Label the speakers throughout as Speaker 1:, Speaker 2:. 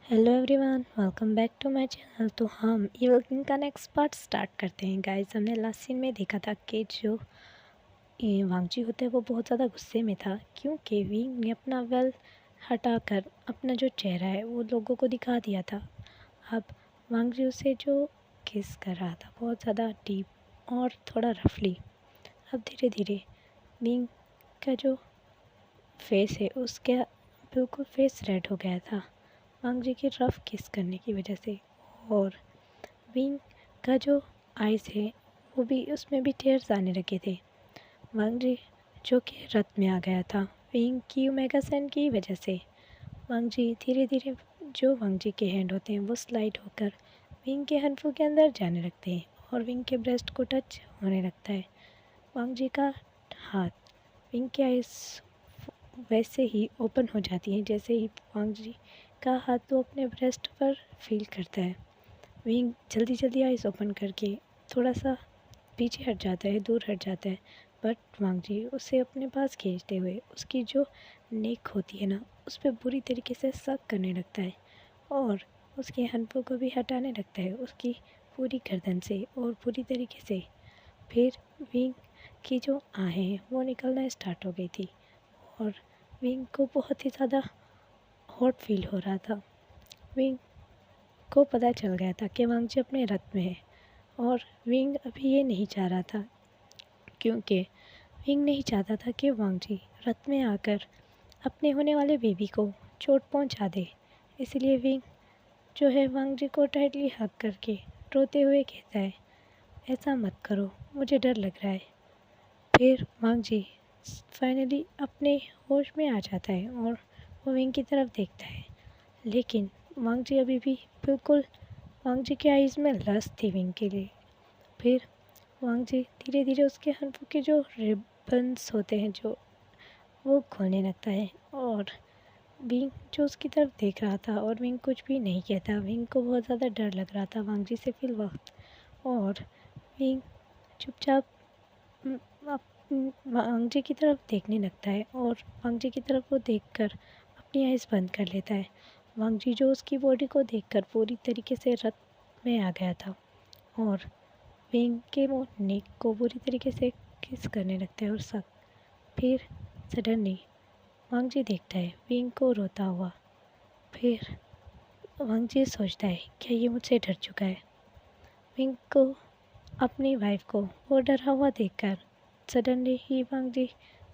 Speaker 1: Hello everyone, welcome back to my channel. तो हम evil king का नेक्स्ट पार्ट स्टार्ट करते हैं गाइस। हमने लास्ट सीन में देखा था कि जो वांगजी होता है वो बहुत ज़्यादा गुस्से में था क्योंकि विंग ने अपना वेल हटाकर अपना जो चेहरा है वो लोगों को दिखा दिया था। अब वांगजी उसे जो किस कर रहा था बहुत ज़्यादा डीप और थोड़ा रफली। अब धीरे धीरे विंग का जो फेस है उसका बिल्कुल फेस रेड हो गया था वांगजी की रफ किस करने की वजह से। और विंग का जो आइज़ है वो भी उसमें भी टेयर्स आने लगे थे। वांगजी जो कि रत में आ गया था विंग की ओमेगा सेन की वजह से। वांगजी धीरे धीरे जो वांगजी के हैंड होते हैं वो स्लाइड होकर विंग के हनफों के अंदर जाने लगते हैं और विंग के ब्रेस्ट को टच होने लगता है। वांगजी का हाथ विंग के आइज़ वैसे ही ओपन हो जाती हैं जैसे ही वांगजी का हाथ वो अपने ब्रेस्ट पर फील करता है। विंग जल्दी जल्दी आइज़ ओपन करके थोड़ा सा पीछे हट जाता है, दूर हट जाता है, बट वांगजी उसे अपने पास खींचते हुए उसकी जो नेक होती है ना उस पर बुरी तरीके से सक करने लगता है और उसके हनफों को भी हटाने लगता है उसकी पूरी गर्दन से और पूरी तरीके से। फिर विंग की जो आहें हैं वो निकलना स्टार्ट हो गई थी और विंग को बहुत ही ज़्यादा हॉट फील हो रहा था। विंग को पता चल गया था कि वांगजी अपने रथ में है और विंग अभी ये नहीं चाह रहा था क्योंकि विंग नहीं चाहता था कि वांगजी रथ में आकर अपने होने वाले बेबी को चोट पहुंचा दे। इसलिए विंग जो है वांगजी को टाइटली हग करके रोते हुए कहता है, ऐसा मत करो, मुझे डर लग रहा है। फिर वांगजी फाइनली अपने होश में आ जाता है और वो विंग की तरफ देखता है, लेकिन वांगजी अभी भी बिल्कुल वांगजी के आइज़ में लस्ट थी विंग के लिए। फिर वांगजी धीरे धीरे उसके हनफों के जो रिबन्स होते हैं जो वो खोलने लगता है और विंग जो उसकी तरफ देख रहा था और विंग कुछ भी नहीं कहता। विंग को बहुत ज़्यादा डर लग रहा था वांगजी से फिल वक्त। और विंग चुपचाप वांगजी की तरफ देखने लगता है और वांगजी की तरफ वो देखकर अपनी आइज़ बंद कर लेता है। वांगजी जो उसकी बॉडी को देखकर पूरी तरीके से रत में आ गया था और विंग के वो नेक को बुरी तरीके से किस करने लगता है और सब। फिर सडनली वांगजी देखता है विंग को रोता हुआ। फिर वांगजी सोचता है क्या ये मुझसे डर चुका है। विंग को अपनी वाइफ को वो डरा हुआ देखकर सडनली ही वांगजी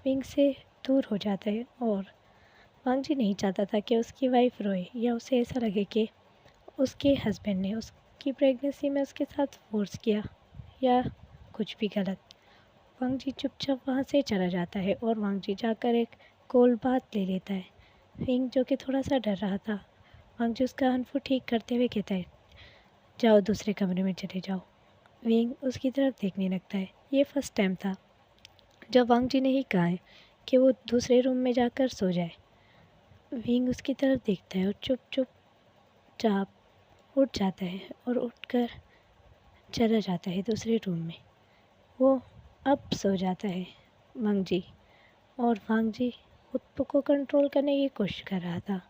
Speaker 1: विंग से दूर हो जाता है और वांगजी नहीं चाहता था कि उसकी वाइफ रोए या उसे ऐसा लगे कि उसके हस्बैंड ने उसकी प्रेगनेंसी में उसके साथ फोर्स किया या कुछ भी गलत। वांगजी चुपचाप वहाँ से चला जाता है और वांगजी जाकर एक कोल्ड बाथ ले लेता है। विंग जो कि थोड़ा सा डर रहा था, वांगजी उसका हनफू ठीक करते हुए कहता है, जाओ दूसरे कमरे में चले जाओ। विंग उसकी तरफ देखने लगता है। ये फर्स्ट टाइम था जब वांगजी ने ही कहा है कि वो दूसरे रूम में जाकर सो जाए। विंग उसकी तरफ देखता है और चुप चुप चाप उठ जाता है और उठकर चला जाता है दूसरे रूम में। वो अब सो जाता है वांगजी और वांगजी खुद को कंट्रोल करने की कोशिश कर रहा था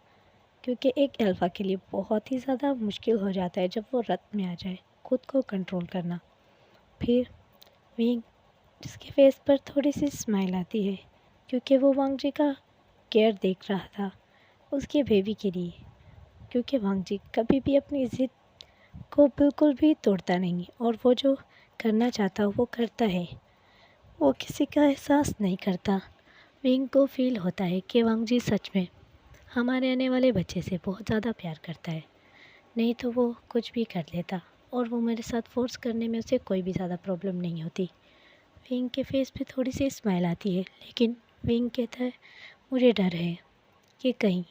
Speaker 1: क्योंकि एक अल्फ़ा के लिए बहुत ही ज़्यादा मुश्किल हो जाता है जब वो रत में आ जाए खुद को कंट्रोल करना। फिर विंग जिसके फेस पर थोड़ी सी स्माइल आती है क्योंकि वो वांगजी का केयर देख रहा था उसके बेबी के लिए, क्योंकि वांगजी कभी भी अपनी ज़िद को बिल्कुल भी तोड़ता नहीं और वो जो करना चाहता वो करता है। वो किसी का एहसास नहीं करता। विंग को फील होता है कि वांगजी सच में हमारे आने वाले बच्चे से बहुत ज़्यादा प्यार करता है, नहीं तो वो कुछ भी कर लेता और वो मेरे साथ फोर्स करने में उसे कोई भी ज़्यादा प्रॉब्लम नहीं होती। विंग के फेस पे थोड़ी सी स्माइल आती है, लेकिन विंग कहता है मुझे डर है कि कहीं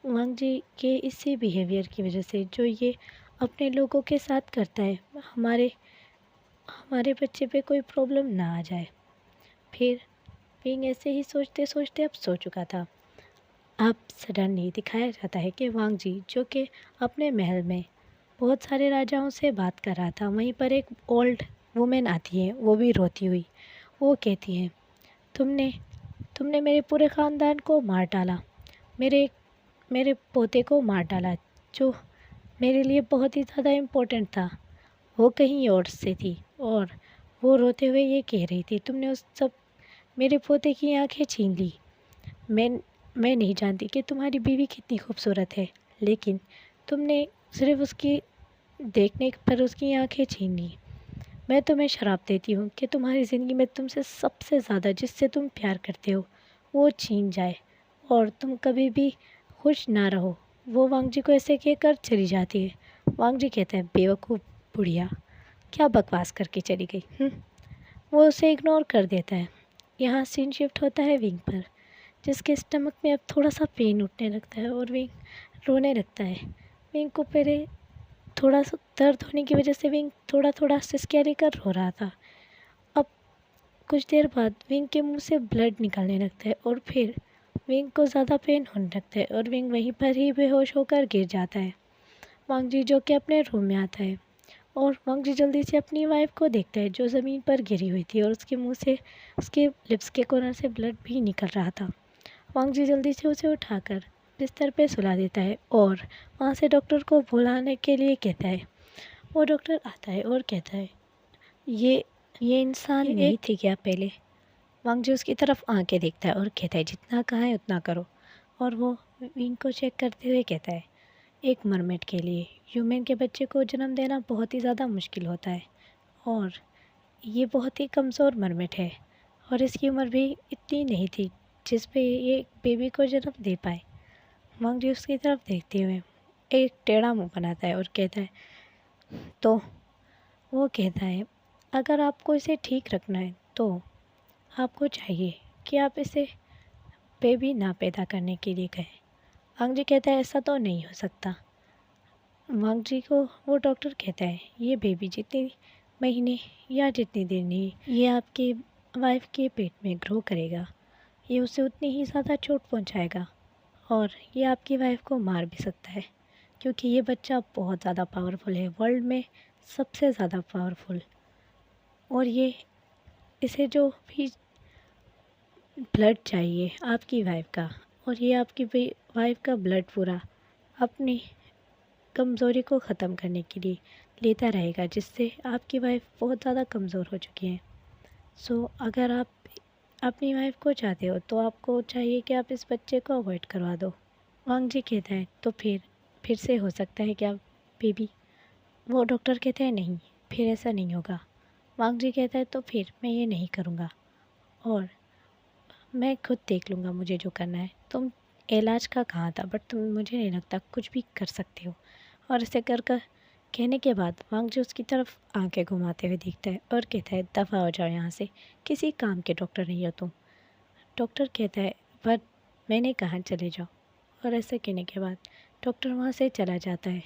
Speaker 1: वांगजी के इसी बिहेवियर की वजह से जो ये अपने लोगों के साथ करता है हमारे हमारे बच्चे पे कोई प्रॉब्लम ना आ जाए। फिर विंग ऐसे ही सोचते सोचते अब सो चुका था। अब सडनली दिखाया जाता है कि वांगजी जो कि अपने महल में बहुत सारे राजाओं से बात कर रहा था, वहीं पर एक ओल्ड वुमेन आती है, वो भी रोती हुई। वो कहती है, तुमने तुमने मेरे पूरे ख़ानदान को मार डाला, मेरे मेरे पोते को मार डाला, जो मेरे लिए बहुत ही ज़्यादा इम्पोर्टेंट था, वो कहीं और से थी। और वो रोते हुए ये कह रही थी, तुमने उस सब मेरे पोते की आंखें छीन ली। मैं मैं नहीं जानती कि तुम्हारी बीवी कितनी खूबसूरत है, लेकिन तुमने सिर्फ उसकी देखने पर उसकी आंखें छीन ली। मैं तुम्हें श्राप देती हूँ कि तुम्हारी ज़िंदगी में तुमसे सबसे ज़्यादा जिससे तुम प्यार करते हो वो छीन जाए और तुम कभी भी खुश ना रहो। वो वांग जी को ऐसे कहकर चली जाती है। वांग जी कहता है, बेवकूफ़ बुढ़िया, क्या बकवास करके चली गई। वो उसे इग्नोर कर देता है। यहाँ सीन शिफ्ट होता है विंग पर, जिसके स्टमक में अब थोड़ा सा पेन उठने लगता है और विंग रोने लगता है। विंग को पहले थोड़ा सा दर्द होने की वजह से विंग थोड़ा थोड़ा सिसकियाँ लेकर रो रहा था। अब कुछ देर बाद विंग के मुंह से ब्लड निकलने लगता है और फिर विंग को ज़्यादा पेन होने लगता है और विंग वहीं पर ही बेहोश होकर गिर जाता है। वांग जी जो कि अपने रूम में आता है और वांग जी जल्दी से अपनी वाइफ को देखता है जो ज़मीन पर गिरी हुई थी और उसके मुंह से, उसके लिप्स के कॉर्नर से ब्लड भी निकल रहा था। वांग जी जल्दी से उसे उठाकर बिस्तर पे सुला देता है और वहाँ से डॉक्टर को बुलाने के लिए कहता है। वो डॉक्टर आता है और कहता है, ये ये इंसान नहीं थी क्या पहले? वांग जी उसकी तरफ आंखें देखता है और कहता है, जितना कहा है उतना करो। और वो विंग को चेक करते हुए कहता है, एक मरमेड के लिए ह्यूमन के बच्चे को जन्म देना बहुत ही ज़्यादा मुश्किल होता है और ये बहुत ही कमज़ोर मरमेड है और इसकी उम्र भी इतनी नहीं थी जिस पे ये बेबी को जन्म दे पाए। वांग जी उसकी तरफ देखते हुए एक टेढ़ा मुंह बनाता है और कहता है, तो वो कहता है, अगर आपको इसे ठीक रखना है तो आपको चाहिए कि आप इसे बेबी ना पैदा करने के लिए कहें। वांग जी कहता है, ऐसा तो नहीं हो सकता। वांग जी को वो डॉक्टर कहता है, ये बेबी जितने महीने या जितनी देर नहीं ये आपके वाइफ के पेट में ग्रो करेगा, ये उसे उतनी ही ज़्यादा चोट पहुंचाएगा और ये आपकी वाइफ को मार भी सकता है, क्योंकि ये बच्चा बहुत ज़्यादा पावरफुल है, वर्ल्ड में सबसे ज़्यादा पावरफुल। और ये इसे जो भी ब्लड चाहिए आपकी वाइफ का, और ये आपकी वाइफ का ब्लड पूरा अपनी कमज़ोरी को ख़त्म करने के लिए लेता रहेगा, जिससे आपकी वाइफ बहुत ज़्यादा कमज़ोर हो चुकी है। सो अगर आप अपनी वाइफ को चाहते हो तो आपको चाहिए कि आप इस बच्चे को अवॉइड करवा दो। वांग जी कहता है, तो फिर से हो सकता है क्या बेबी? वो डॉक्टर कहते हैं, नहीं, फिर ऐसा नहीं होगा। वांग जी कहता है, तो फिर मैं ये नहीं करूँगा और मैं खुद देख लूँगा मुझे जो करना है। तुम इलाज का कहा था, बट तुम मुझे नहीं लगता कुछ भी कर सकते हो। और ऐसे कर कहने के बाद वांग जी उसकी तरफ आंखें घुमाते हुए देखता है और कहता है, दफ़ा हो जाओ यहाँ से, किसी काम के डॉक्टर नहीं हो तुम। डॉक्टर कहता है, पर मैंने कहा चले जाओ। और ऐसे कहने के बाद डॉक्टर वहाँ से चला जाता है।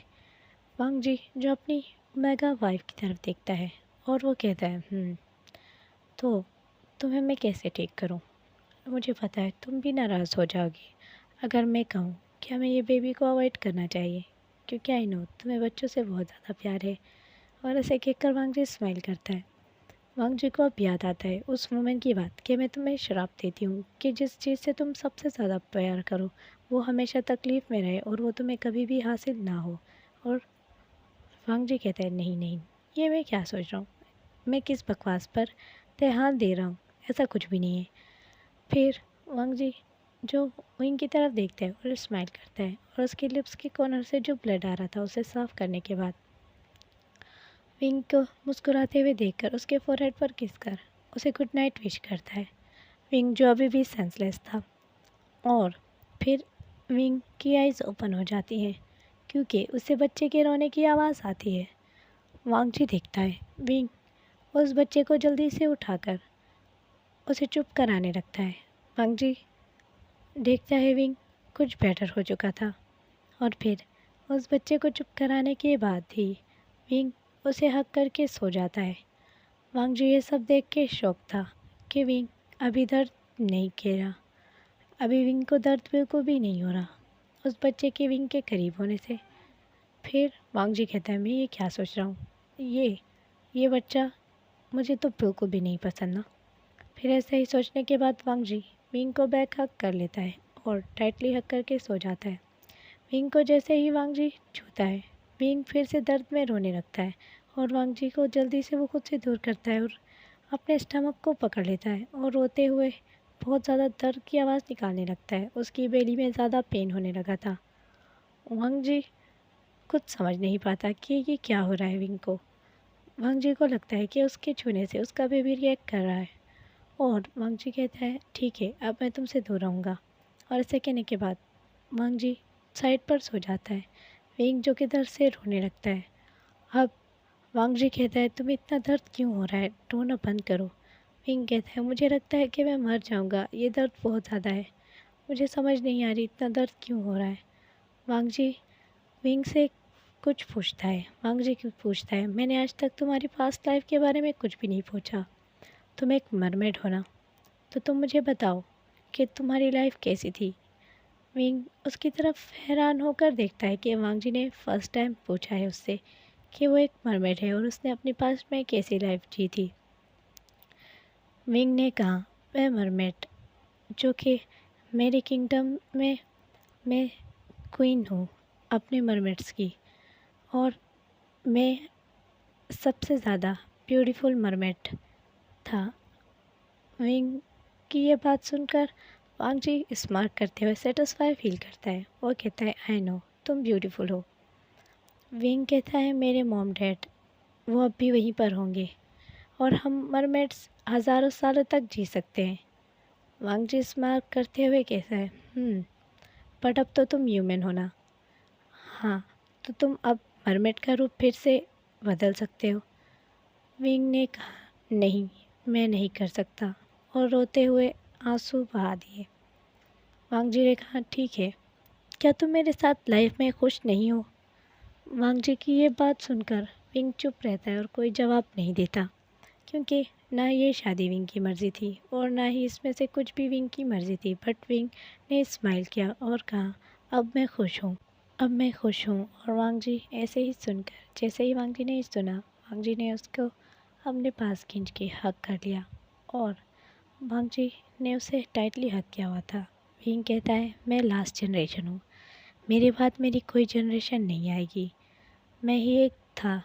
Speaker 1: वांग जी जो अपनी मेगा वाइफ की तरफ देखता है और वो कहता है, तो तुम्हें मैं कैसे ठीक करूँ? मुझे पता है तुम भी नाराज़ हो जाओगी अगर मैं कहूँ कि हमें ये बेबी को अवॉइड करना चाहिए, क्योंकि आई नो तुम्हें बच्चों से बहुत ज़्यादा प्यार है। और ऐसे कहकर वांग जी स्माइल करता है। वांग जी को अब याद आता है उस मोमेंट की बात कि मैं तुम्हें श्राप देती हूँ कि जिस चीज़ से तुम सबसे ज़्यादा प्यार करो वो हमेशा तकलीफ़ में रहे और वो तुम्हें कभी भी हासिल ना हो। और वांग जी कहता है, नहीं नहीं, ये मैं क्या सोच रहा हूँ, मैं किस बकवास पर ध्यान दे रहा हूँ, ऐसा कुछ भी नहीं है। फिर वांग जी जो विंग की तरफ देखता है और स्माइल करता है और उसके लिप्स के कॉर्नर से जो ब्लड आ रहा था उसे साफ़ करने के बाद विंग को मुस्कुराते हुए देखकर उसके फोरहेड पर किस कर उसे गुड नाइट विश करता है। विंग जो अभी भी सेंसलेस था, और फिर विंग की आइज़ ओपन हो जाती हैं क्योंकि उसे बच्चे के रोने की आवाज़ आती है। वांग जी देखता है विंग उस बच्चे को जल्दी से उठाकर उसे चुप कराने लगता है। वांग जी देखता है विंग कुछ बेटर हो चुका था और फिर उस बच्चे को चुप कराने के बाद ही विंग उसे हक करके सो जाता है। वांग जी ये सब देख के शौक था कि विंग अभी दर्द नहीं के रहा, अभी विंग को दर्द बिल्कुल भी नहीं हो रहा उस बच्चे के विंग के करीब होने से। फिर वांग जी कहता है, मैं ये क्या सोच रहा हूँ, ये बच्चा मुझे तो बिल्कुल भी नहीं पसंद ना। फिर ऐसा ही सोचने के बाद वांग जी विंग को बैक हक कर लेता है और टाइटली हक करके सो जाता है। विंग को जैसे ही वांग जी छूता है, विंग फिर से दर्द में रोने लगता है और वांग जी को जल्दी से वो खुद से दूर करता है और अपने स्टमक को पकड़ लेता है और रोते हुए बहुत ज़्यादा दर्द की आवाज़ निकालने लगता है। उसकी बेली में ज़्यादा पेन होने लगा था। वांग जी कुछ समझ नहीं पाता कि ये क्या हो रहा है विंग को। वांग जी को लगता है कि उसके छूने से उसका बेबी रिएक्ट कर रहा है और वांग जी कहता है ठीक है, अब मैं तुमसे दूर रहूँगा। और ऐसे कहने के बाद वांग जी साइड पर सो जाता है। विंग जो कि दर्द से रोने लगता है। अब वांग जी कहता है तुम्हें इतना दर्द क्यों हो रहा है, रोना बंद करो। विंग कहता है मुझे लगता है कि मैं मर जाऊंगा, ये दर्द बहुत ज़्यादा है, मुझे समझ नहीं आ रही इतना दर्द क्यों हो रहा है। वांग जी विंग से कुछ पूछता है। वांग जी क्यों पूछता है मैंने आज तक तुम्हारी पास्ट लाइफ के बारे में कुछ भी नहीं पूछा, तुम एक मरमेड हो ना, तो तुम मुझे बताओ कि तुम्हारी लाइफ कैसी थी। विंग उसकी तरफ हैरान होकर देखता है कि वांग जी ने फर्स्ट टाइम पूछा है उससे कि वो एक मरमेड है और उसने अपने पास्ट में कैसी लाइफ जी थी। विंग ने कहा मैं मरमेड जो कि मेरे किंगडम में मैं क्वीन हूँ अपने मरमेड्स की, और मैं सबसे ज़्यादा ब्यूटीफुल मरमेड था। विंग की ये बात सुनकर वांग जी स्मार्ट करते हुए सेटिस्फाई फील करता है। वो कहता है आई नो तुम ब्यूटीफुल हो। विंग कहता है मेरे मॉम डैड वो अब भी वहीं पर होंगे और हम मरमेड्स हज़ारों सालों तक जी सकते हैं। वांग जी स्मार्ट करते हुए कहता है बट अब तो तुम ह्यूमन हो ना। हाँ, तो तुम अब मरमेड का रूप फिर से बदल सकते हो। विंग ने कहा नहीं, मैं नहीं कर सकता और रोते हुए आंसू बहा दिए। वांग जी ने कहा ठीक है, क्या तुम मेरे साथ लाइफ में खुश नहीं हो। वांग जी की ये बात सुनकर विंग चुप रहता है और कोई जवाब नहीं देता, क्योंकि ना ये शादी विंग की मर्ज़ी थी और ना ही इसमें से कुछ भी विंग की मर्ज़ी थी। बट विंग ने स्माइल किया और कहा अब मैं खुश हूँ, अब मैं खुश हूँ। और वांग जी ऐसे ही सुनकर, जैसे ही वांग जी ने सुना, वांग जी ने उसको अपने पास खींच के हग कर लिया और वांग जी ने उसे टाइटली हग किया हुआ था। विंग कहता है मैं लास्ट जनरेशन हूँ, मेरे बाद मेरी कोई जनरेशन नहीं आएगी, मैं ही एक था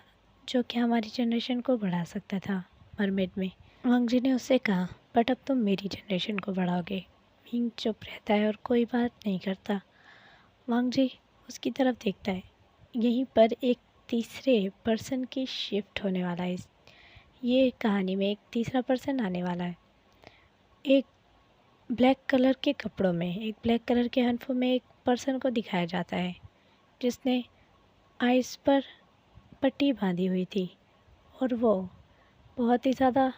Speaker 1: जो कि हमारी जनरेशन को बढ़ा सकता था मरमेड में। वांग जी ने उससे कहा बट अब तुम मेरी जनरेशन को बढ़ाओगे। विंग चुप रहता है और कोई बात नहीं करता। वांग जी उसकी तरफ देखता है। यहीं पर एक तीसरे पर्सन की शिफ्ट होने वाला है। ये कहानी में एक तीसरा पर्सन आने वाला है। एक ब्लैक कलर के कपड़ों में, एक ब्लैक कलर के हन्फों में एक पर्सन को दिखाया जाता है जिसने आइस पर पट्टी बांधी हुई थी और वो बहुत ही ज़्यादा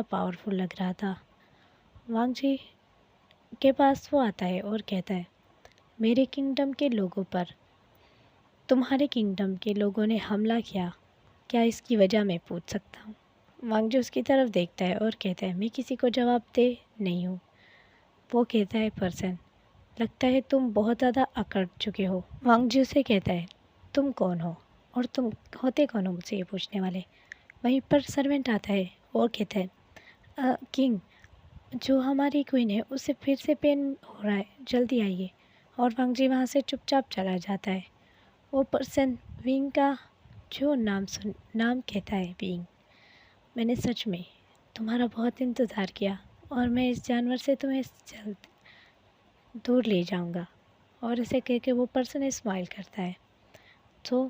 Speaker 1: पावरफुल लग रहा था। वांग जी के पास वो आता है और कहता है मेरे किंगडम के लोगों पर तुम्हारे किंगडम के लोगों ने हमला किया, क्या इसकी वजह मैं पूछ सकता हूँ। वांग जी उसकी तरफ देखता है और कहता है मैं किसी को जवाब दे नहीं हूँ। वो कहता है पर्सन लगता है तुम बहुत ज़्यादा अकड़ चुके हो। वांग जी उसे कहता है तुम कौन हो और तुम होते कौन हो मुझसे ये पूछने वाले। वहीं पर सर्वेंट आता है और कहता है किंग जो हमारी क्वीन है उसे फिर से पेन हो रहा है, जल्दी आइए। और वांग जी वहाँ से चुपचाप चला जाता है। वो पर्सन विंग का जो नाम कहता है विंग, मैंने सच में तुम्हारा बहुत इंतज़ार किया और मैं इस जानवर से तुम्हें जल्द दूर ले जाऊंगा। और ऐसे कह के वो पर्सन स्माइल करता है। तो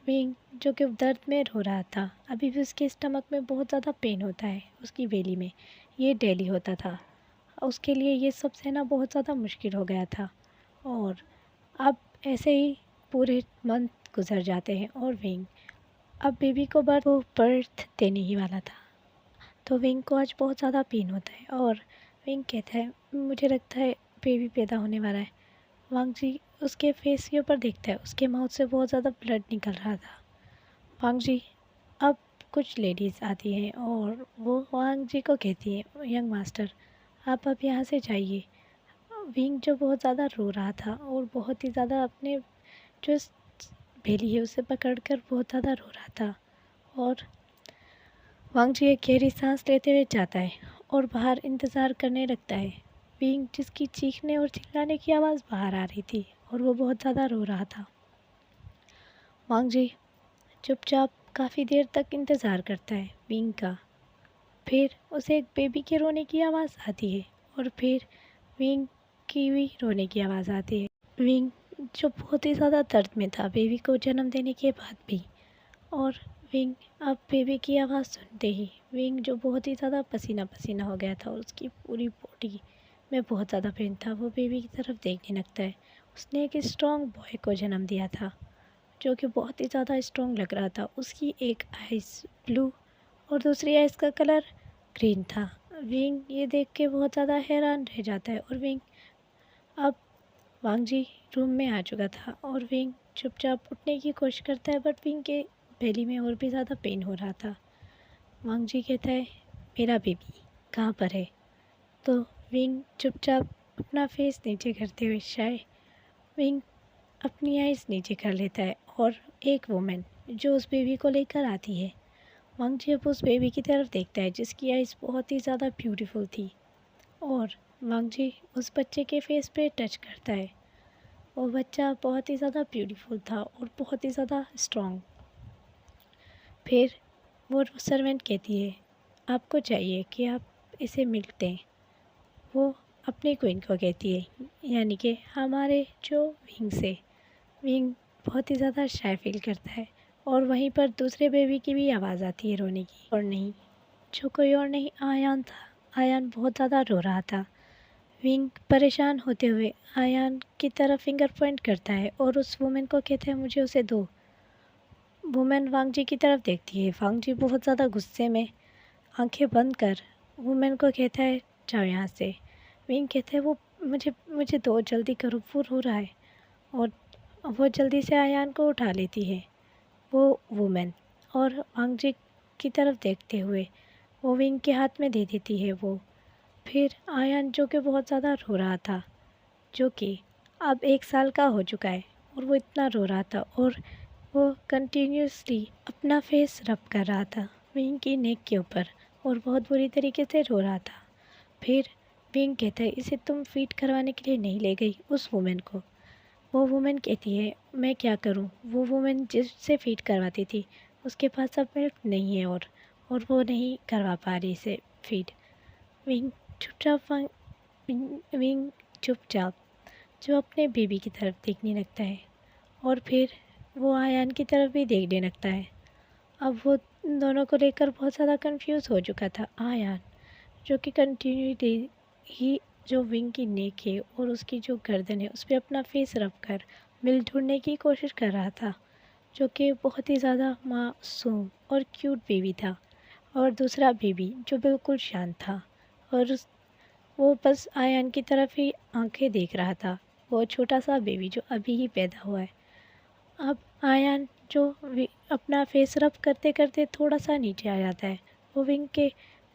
Speaker 1: विंग जो कि दर्द में रो रहा था, अभी भी उसके स्टमक में बहुत ज़्यादा पेन होता है, उसकी बेली में। ये डेली होता था, उसके लिए ये सब सहना बहुत ज़्यादा मुश्किल हो गया था। और अब ऐसे ही पूरे मंथ गुजर जाते हैं और विंग अब बेबी को बर्थ देने ही वाला था। तो विंग को आज बहुत ज़्यादा पेन होता है और विंग कहता है मुझे लगता है बेबी पैदा होने वाला है। वांग जी उसके फेस के ऊपर देखता है, उसके माउथ से बहुत ज़्यादा ब्लड निकल रहा था। वांग जी अब कुछ लेडीज़ आती हैं और वो वांग जी को कहती हैं यंग मास्टर आप अब यहाँ से जाइए। विंग जो बहुत ज़्यादा रो रहा था और बहुत ही ज़्यादा अपने जो बेली है उसे पकड़कर बहुत ज़्यादा रो रहा था। और वांग जी एक गहरी सांस लेते हुए जाता है और बाहर इंतज़ार करने लगता है। विंग जिसकी चीखने और चिल्लाने की आवाज़ बाहर आ रही थी और वो बहुत ज़्यादा रो रहा था। वांग जी चुपचाप काफ़ी देर तक इंतज़ार करता है विंग का। फिर उसे एक बेबी के रोने की आवाज़ आती है और फिर विंग की भी रोने की आवाज़ आती है। विंग जो बहुत ही ज़्यादा दर्द में था बेबी को जन्म देने के बाद भी, और विंग अब बेबी की आवाज़ सुनते ही विंग जो बहुत ही ज़्यादा पसीना पसीना हो गया था, उसकी पूरी बॉडी में बहुत ज़्यादा पेन था, वो बेबी की तरफ देखने लगता है। उसने एक स्ट्रॉन्ग बॉय को जन्म दिया था जो कि बहुत ही ज़्यादा स्ट्रॉन्ग लग रहा था। उसकी एक आइज़ ब्लू और दूसरी आइज़ का कलर ग्रीन था। विंग ये देख के बहुत ज़्यादा हैरान रह जाता है और विंग अब वांग जी रूम में आ चुका था और विंग चुपचाप उठने की कोशिश करता है, बट विंग के बेली में और भी ज़्यादा पेन हो रहा था। वांग जी कहता है मेरा बेबी कहाँ पर है? तो विंग चुपचाप अपना फेस नीचे करते हुए शायद विंग अपनी आइज़ नीचे कर लेता है और एक वुमेन जो उस बेबी को लेकर आती है, वांग जी अब उस बेबी की तरफ देखता है जिसकी आइज़ बहुत ही ज़्यादा ब्यूटीफुल थी और वांग जी उस बच्चे के फेस पे टच करता है। वो बच्चा बहुत ही ज़्यादा ब्यूटीफुल था और बहुत ही ज़्यादा स्ट्रॉन्ग। फिर वो सर्वेंट कहती है आपको चाहिए कि आप इसे मिलते हैं। वो अपनी क्वीन को कहती है, यानी कि हमारे जो विंग से विंग बहुत ही ज़्यादा शाय फील करता है और वहीं पर दूसरे बेबी की भी आवाज़ आती है रोने की, और नहीं जो कोई और नहीं आयान था। आयान बहुत ज़्यादा रो रहा था। विंग परेशान होते हुए आयान की तरफ फिंगर पॉइंट करता है और उस वुमेन को कहता है मुझे उसे दो। वुमेन वांग जी की तरफ देखती है। वांग जी बहुत ज़्यादा गुस्से में आंखें बंद कर वुमेन को कहता है जाओ यहाँ से। विंग कहते हैं वो मुझे मुझे दो, जल्दी करो, वो रो रहा है। और वो जल्दी से आयान को उठा लेती है वो वुमेन, और वांग जी की तरफ देखते हुए वो विंग के हाथ में दे देती है वो। फिर आयान जो कि बहुत ज़्यादा रो रहा था, जो कि अब 1 साल का हो चुका है, और वो इतना रो रहा था और वो कंटिन्यूसली अपना फेस रब कर रहा था विंग की नेक के ऊपर और बहुत बुरी तरीके से रो रहा था। फिर विंग कहता है इसे तुम फीड करवाने के लिए नहीं ले गई उस वुमेन को। वो वुमेन कहती है मैं क्या करूं, वो वुमेन जिससे फीड करवाती थी उसके पास अब मिल्क नहीं है और वो नहीं करवा पा रही इसे फीड। विंग चुपचाप विंग चुपचाप जो अपने बेबी की तरफ देखने लगता है और फिर वो आयान की तरफ भी देखने लगता है। अब वो दोनों को लेकर बहुत ज़्यादा कंफ्यूज हो चुका था। आयान जो कि कंटिन्यूटी ही जो विंग की नेक है और उसकी जो गर्दन है उस पर अपना फेस रख कर मिल ढूंढने की कोशिश कर रहा था, जो कि बहुत ही ज़्यादा मासूम और क्यूट बेबी था। और दूसरा बेबी जो बिल्कुल शांत था और वो बस आयान की तरफ ही आंखें देख रहा था। वो छोटा सा बेबी जो अभी ही पैदा हुआ है। अब आयान जो अपना फेस रब करते करते थोड़ा सा नीचे आ जाता है। वो विंग के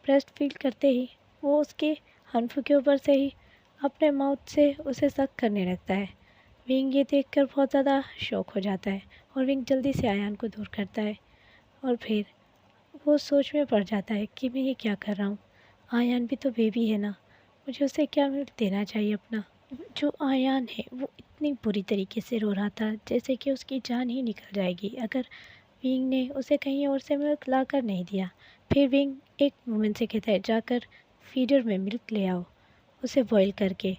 Speaker 1: ब्रेस्ट फील करते ही वो उसके हनफू के ऊपर से ही अपने माउथ से उसे सक करने लगता है। विंग ये देखकर बहुत ज़्यादा शॉक हो जाता है और विंग जल्दी से आयान को दूर करता है और फिर वो सोच में पड़ जाता है कि मैं ये क्या कर रहा हूँ। आयान भी तो बेबी है ना, मुझे उसे क्या मिल्क देना चाहिए अपना। जो आयान है वो इतनी बुरी तरीके से रो रहा था जैसे कि उसकी जान ही निकल जाएगी अगर विंग ने उसे कहीं और से मिल्क ला कर नहीं दिया। फिर विंग एक वुमेन से कहता है जाकर फीडर में मिल्क ले आओ उसे बॉईल करके,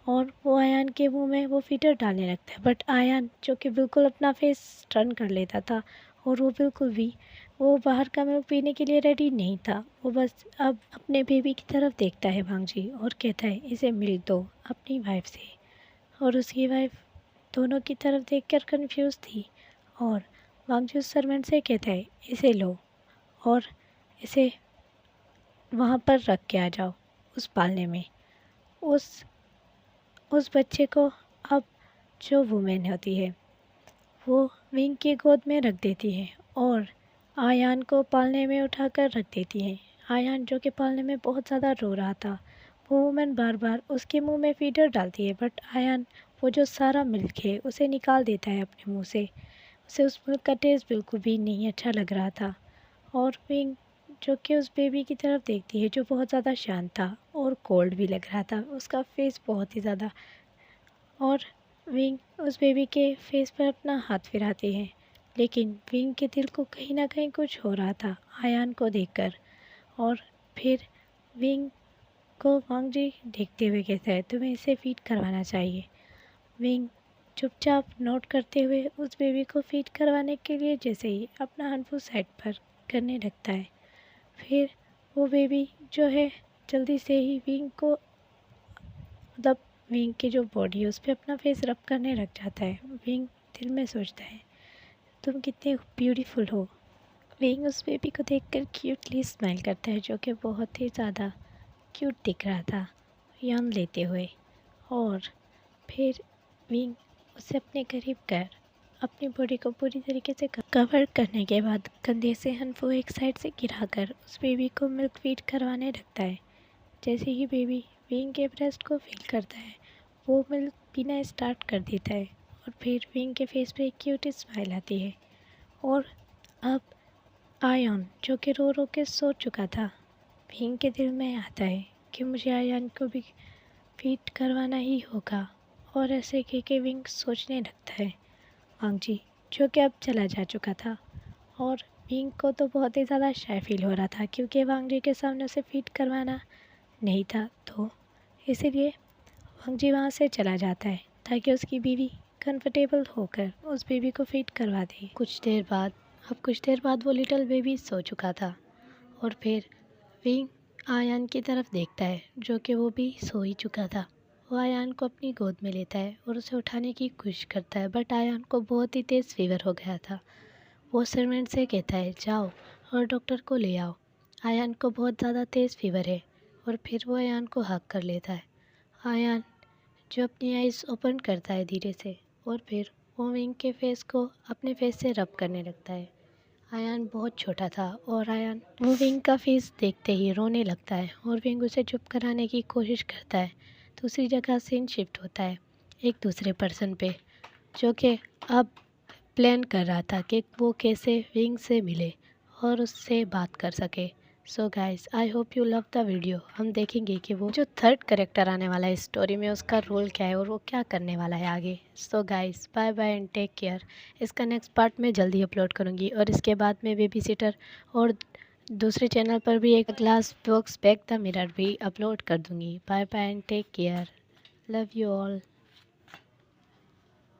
Speaker 1: और वो आयान के मुंह में वो फीडर डालने लगता है। बट आयान जो कि बिल्कुल अपना फेस टर्न कर लेता था और वो बिल्कुल भी वो बाहर का मिल्क पीने के लिए रेडी नहीं था। वो बस अब अपने बेबी की तरफ देखता है वांग जी और कहता है इसे मिल्क दो अपनी वाइफ से। और उसकी वाइफ दोनों की तरफ देखकर कंफ्यूज थी और वांग जी उस सर्वेंट से कहता है इसे लो और इसे वहाँ पर रख के आ जाओ उस पालने में। उस उस बच्चे को अब जो वुमेन होती है वो विंग की गोद में रख देती है और आयान को पालने में उठाकर रख देती है। आयान जो कि पालने में बहुत ज़्यादा रो रहा था, वो वुमेन बार बार उसके मुंह में फीडर डालती है, बट आयान वो जो सारा मिल्क है उसे निकाल देता है अपने मुंह से। उसे उस मिल्क का टेस्ट बिल्कुल भी नहीं अच्छा लग रहा था और विंग जो कि उस बेबी की तरफ देखती है जो बहुत ज़्यादा शांत था और कोल्ड भी लग रहा था, उसका फेस बहुत ही ज़्यादा। और विंग उस बेबी के फेस पर अपना हाथ फिराती है, लेकिन विंग के दिल को कहीं ना कहीं कुछ हो रहा था आयान को देखकर। और फिर विंग को वांग जी देखते हुए कहता है तुम्हें इसे फीड करवाना चाहिए। विंग चुपचाप नोट करते हुए उस बेबी को फीड करवाने के लिए जैसे ही अपना हाथ वो साइड पर करने लगता है, फिर वो बेबी जो है जल्दी से ही विंग को, मतलब विंग की जो बॉडी है उस पर अपना फेस रब करने लग जाता है। विंग दिल में सोचता है तुम कितने ब्यूटीफुल हो। विंग उस बेबी को देखकर क्यूटली स्माइल करता है जो कि बहुत ही ज़्यादा क्यूट दिख रहा था यान लेते हुए। और फिर विंग उसे अपने करीब कर अपनी बॉडी को पूरी तरीके से कवर करने के बाद कंधे से हनफो एक साइड से गिराकर उस बेबी को मिल्क फीड करवाने लगता है। जैसे ही बेबी विंग के ब्रेस्ट को फील करता है, वो मिल्क पीना स्टार्ट कर देता है और फिर विंग के फेस पे एक क्यूट स्माइल आती है। और अब आयन जो कि रो रो के सो चुका था, विंग के दिल में आता है कि मुझे आयन को भी फीड करवाना ही होगा। और ऐसे कह के विंग सोचने लगता है वांग जी जो कि अब चला जा चुका था। और विंग को तो बहुत ही ज़्यादा शाय फील हो रहा था क्योंकि वांग जी के सामने उसे फीड करवाना नहीं था, तो इसीलिए वांग जी वहाँ से चला जाता है ताकि उसकी बीवी कंफर्टेबल होकर उस बेबी को फीड करवा दे। कुछ देर बाद वो लिटिल बेबी सो चुका था। और फिर विंग आयान की तरफ देखता है जो कि वो भी सो ही चुका था। वो आयान को अपनी गोद में लेता है और उसे उठाने की कोशिश करता है, बट आयान को बहुत ही तेज़ फीवर हो गया था। वो सर्वेंट से कहता है जाओ और डॉक्टर को ले आओ, आयान को बहुत ज़्यादा तेज़ फीवर है। और फिर वो आयान को हक कर लेता है। आयान जो अपनी आइज़ ओपन करता है धीरे से और फिर वो विंग के फेस को अपने फेस से रब करने लगता है। आयान बहुत छोटा था और आयान वो विंग का फेस देखते ही रोने लगता है और विंग उसे चुप कराने की कोशिश करता है। दूसरी जगह सीन शिफ्ट होता है एक दूसरे पर्सन पे जो कि अब प्लान कर रहा था कि वो कैसे विंग से मिले और उससे बात कर सके। So guys I hope you love the video. हम देखेंगे कि वो जो थर्ड करेक्टर आने वाला है स्टोरी में उसका रोल क्या है और वो क्या करने वाला है आगे। So guys bye bye and take care. इसका नेक्स्ट पार्ट मैं जल्दी अपलोड करूँगी और इसके बाद मैं बेबी सिटर और दूसरे चैनल पर भी एक glass box back the mirror भी अपलोड कर दूँगी। Bye bye and take care. Love you all.